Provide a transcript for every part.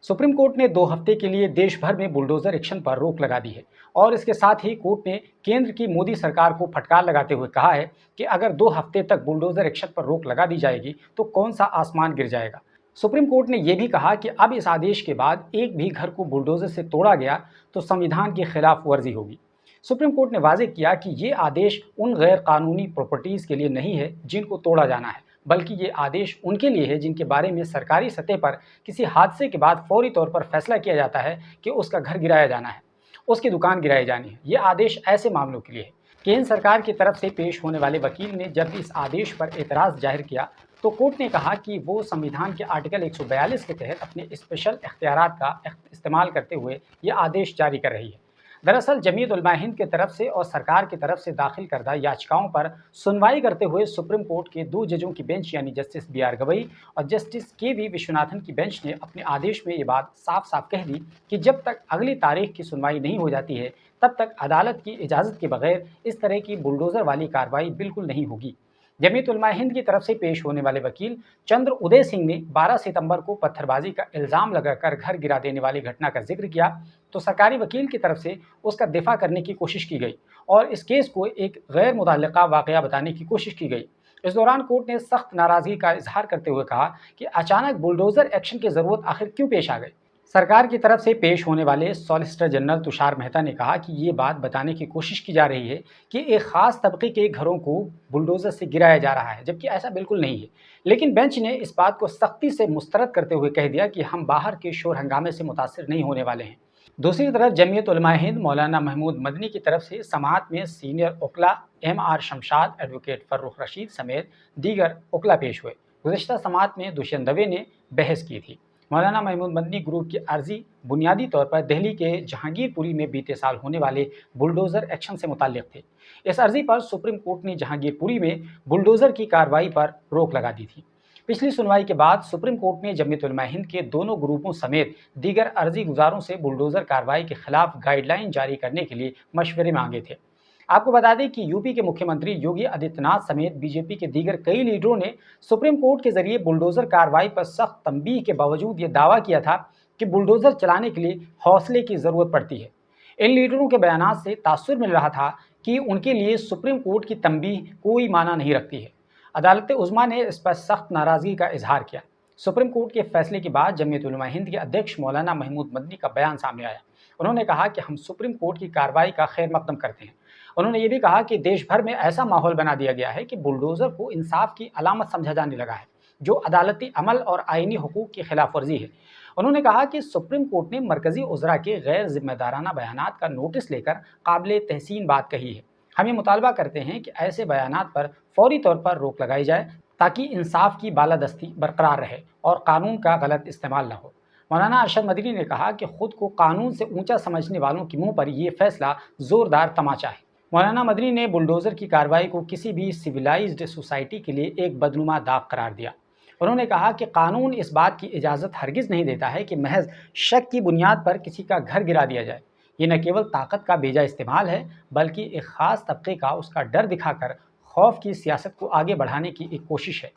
Supreme court ने 2 हफ्ते के लिए देश भर में बुलडोजर एक्शन पर रोक लगा दी है और इसके साथ ही कोर्ट ने केंद्र की मोदी सरकार को फटकार लगाते हुए कहा है कि अगर 2 हफ्ते तक बुलडोजर एक्शन पर रोक लगा दी जाएगी तो कौन सा आसमान गिर जाएगा। सुप्रीम कोर्ट ने यह भी कहा कि अब इस आदेश के बाद एक भी घर को बुलडोजर से तोड़ा गया तो संविधान की खिलाफ वर्जी होगी। सुप्रीम कोर्ट ने वाजे किया कि ये आदेश उन गैर कानूनी प्रॉपर्टीज़ के लिए नहीं है जिनको तोड़ा जाना है, बल्कि ये आदेश उनके लिए है जिनके बारे में सरकारी सतह पर किसी हादसे के बाद फौरी तौर पर फैसला किया जाता है कि उसका घर गिराया जाना है, उसकी दुकान गिराई जानी है। ये आदेश ऐसे मामलों के लिए है। केंद्र सरकार की तरफ से पेश होने वाले वकील ने जब इस आदेश पर एतराज़ जाहिर किया तो कोर्ट ने कहा कि वो संविधान के आर्टिकल 142 के तहत अपने स्पेशल इख्तियारात का इस्तेमाल करते हुए ये आदेश जारी कर रही है। दरअसल जमीयत उलमा हिंद की तरफ से और सरकार की तरफ से दाखिल करदा याचिकाओं पर सुनवाई करते हुए सुप्रीम कोर्ट के 2 जजों की बेंच यानी जस्टिस BR गवई और जस्टिस KV विश्वनाथन की बेंच ने अपने आदेश में ये बात साफ साफ कह दी कि जब तक अगली तारीख की सुनवाई नहीं हो जाती है तब तक अदालत की इजाज़त के बगैर इस तरह की बुलडोज़र वाली कार्रवाई बिल्कुल नहीं होगी। जमीयत उलमा हिंद की तरफ से पेश होने वाले वकील चंद्र उदय सिंह ने 12 सितंबर को पत्थरबाजी का इल्ज़ाम लगाकर घर गिरा देने वाली घटना का जिक्र किया तो सरकारी वकील की तरफ से उसका दिफा करने की कोशिश की गई और इस केस को एक गैर मुतल्लिका वाक़या बताने की कोशिश की गई। इस दौरान कोर्ट ने सख्त नाराज़गी का इजहार करते हुए कहा कि अचानक बुलडोज़र एक्शन की ज़रूरत आखिर क्यों पेश आ गई। सरकार की तरफ से पेश होने वाले सॉलिसिटर जनरल तुषार मेहता ने कहा कि ये बात बताने की कोशिश की जा रही है कि एक ख़ास तबके के घरों को बुलडोज़र से गिराया जा रहा है, जबकि ऐसा बिल्कुल नहीं है। लेकिन बेंच ने इस बात को सख्ती से मुस्तरद करते हुए कह दिया कि हम बाहर के शोर हंगामे से मुतासिर नहीं होने वाले हैं। दूसरी तरफ जमीयत उलमा हिंद मौलाना महमूद मदनी की तरफ से समाअत में senior उकला MR Shamshad, advocate Farrukh Rashid समेत दीगर उकला पेश हुए। गुज़िश्ता समाअत में दुष्यंत दवे ने बहस की थी। मौलाना महमूद मदनी ग्रुप की अर्जी बुनियादी तौर पर दिल्ली के जहांगीरपुरी में बीते साल होने वाले बुलडोज़र एक्शन से मुताल्लिक़ थे। इस अर्जी पर सुप्रीम कोर्ट ने जहांगीरपुरी में बुलडोज़र की कार्रवाई पर रोक लगा दी थी। पिछली सुनवाई के बाद सुप्रीम कोर्ट ने जमीयत उलमा हिंद के दोनों ग्रुपों समेत दीगर अर्जी गुजारों से बुलडोज़र कार्रवाई के खिलाफ गाइडलाइन जारी करने के लिए मशवरे मांगे थे। आपको बता दें कि यूपी के मुख्यमंत्री योगी आदित्यनाथ समेत बीजेपी के दीगर कई लीडरों ने सुप्रीम कोर्ट के जरिए बुलडोज़र कार्रवाई पर सख्त तंबीह के बावजूद ये दावा किया था कि बुलडोज़र चलाने के लिए हौसले की ज़रूरत पड़ती है। इन लीडरों के बयानात से तासुर मिल रहा था कि उनके लिए सुप्रीम कोर्ट की तंबीह कोई माना नहीं रखती है। अदालत उज़्मा ने इस पर सख्त नाराज़गी का इजहार किया। सुप्रीम कोर्ट के फैसले के बाद जमीयत उलमा हिंद के अध्यक्ष मौलाना महमूद मदनी का बयान सामने आया। उन्होंने कहा कि हम सुप्रीम कोर्ट की कार्रवाई का खैर मकदम करते हैं। उन्होंने ये भी कहा कि देश भर में ऐसा माहौल बना दिया गया है कि बुलडोज़र को इंसाफ की अलामत समझा जाने लगा है, जो अदालती अमल और आईनी हुकूक की खिलाफ वर्जी है। उन्होंने कहा कि सुप्रीम कोर्ट ने मरकज़ी उज़रा के गैर जिम्मेदाराना बयानात का नोटिस लेकर काबिल तहसीन बात कही है। हम ये मुतालबा करते हैं कि ऐसे बयानात पर फौरी तौर पर रोक लगाई जाए ताकि इंसाफ की बालादस्ती बरकरार रहे और कानून का गलत इस्तेमाल न हो। मौलाना अरशद मदनी ने कहा कि खुद को कानून से ऊंचा समझने वालों के मुंह पर यह फैसला जोरदार तमाचा है। मौलाना मदनी ने बुलडोज़र की कार्रवाई को किसी भी सिविलाइज्ड सोसाइटी के लिए एक बदनुमा दाग करार दिया। उन्होंने कहा कि कानून इस बात की इजाज़त हरगिज़ नहीं देता है कि महज शक की बुनियाद पर किसी का घर गिरा दिया जाए। ये न केवल ताकत का बेजा इस्तेमाल है, बल्कि एक ख़ास तबके का उसका डर दिखाकर खौफ की सियासत को आगे बढ़ाने की एक कोशिश है।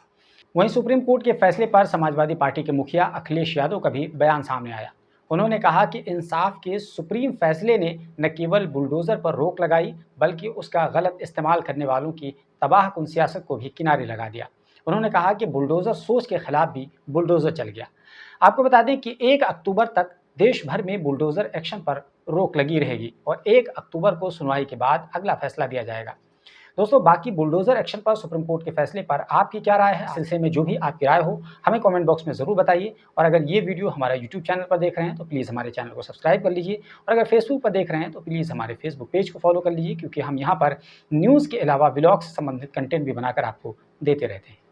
वहीं सुप्रीम कोर्ट के फैसले पर समाजवादी पार्टी के मुखिया अखिलेश यादव का भी बयान सामने आया। उन्होंने कहा कि इंसाफ के सुप्रीम फैसले ने न केवल बुलडोज़र पर रोक लगाई, बल्कि उसका गलत इस्तेमाल करने वालों की तबाहकुन सियासत को भी किनारे लगा दिया। उन्होंने कहा कि बुलडोज़र सोच के खिलाफ भी बुलडोज़र चल गया। आपको बता दें कि 1 अक्टूबर तक देश भर में बुलडोज़र एक्शन पर रोक लगी रहेगी और 1 अक्टूबर को सुनवाई के बाद अगला फैसला दिया जाएगा। दोस्तों, बाकी बुलडोज़र एक्शन पर सुप्रीम कोर्ट के फैसले पर आपकी क्या राय है? इस सिलसिले में जो भी आपकी राय हो हमें कमेंट बॉक्स में ज़रूर बताइए। और अगर ये वीडियो हमारा यूट्यूब चैनल पर देख रहे हैं तो प्लीज़ हमारे चैनल को सब्सक्राइब कर लीजिए और अगर फेसबुक पर देख रहे हैं तो प्लीज़ हमारे फेसबुक पेज को फॉलो कर लीजिए, क्योंकि हम यहाँ पर न्यूज़ के अलावा व्लॉग से संबंधित कंटेंट भी बनाकर आपको देते रहते हैं।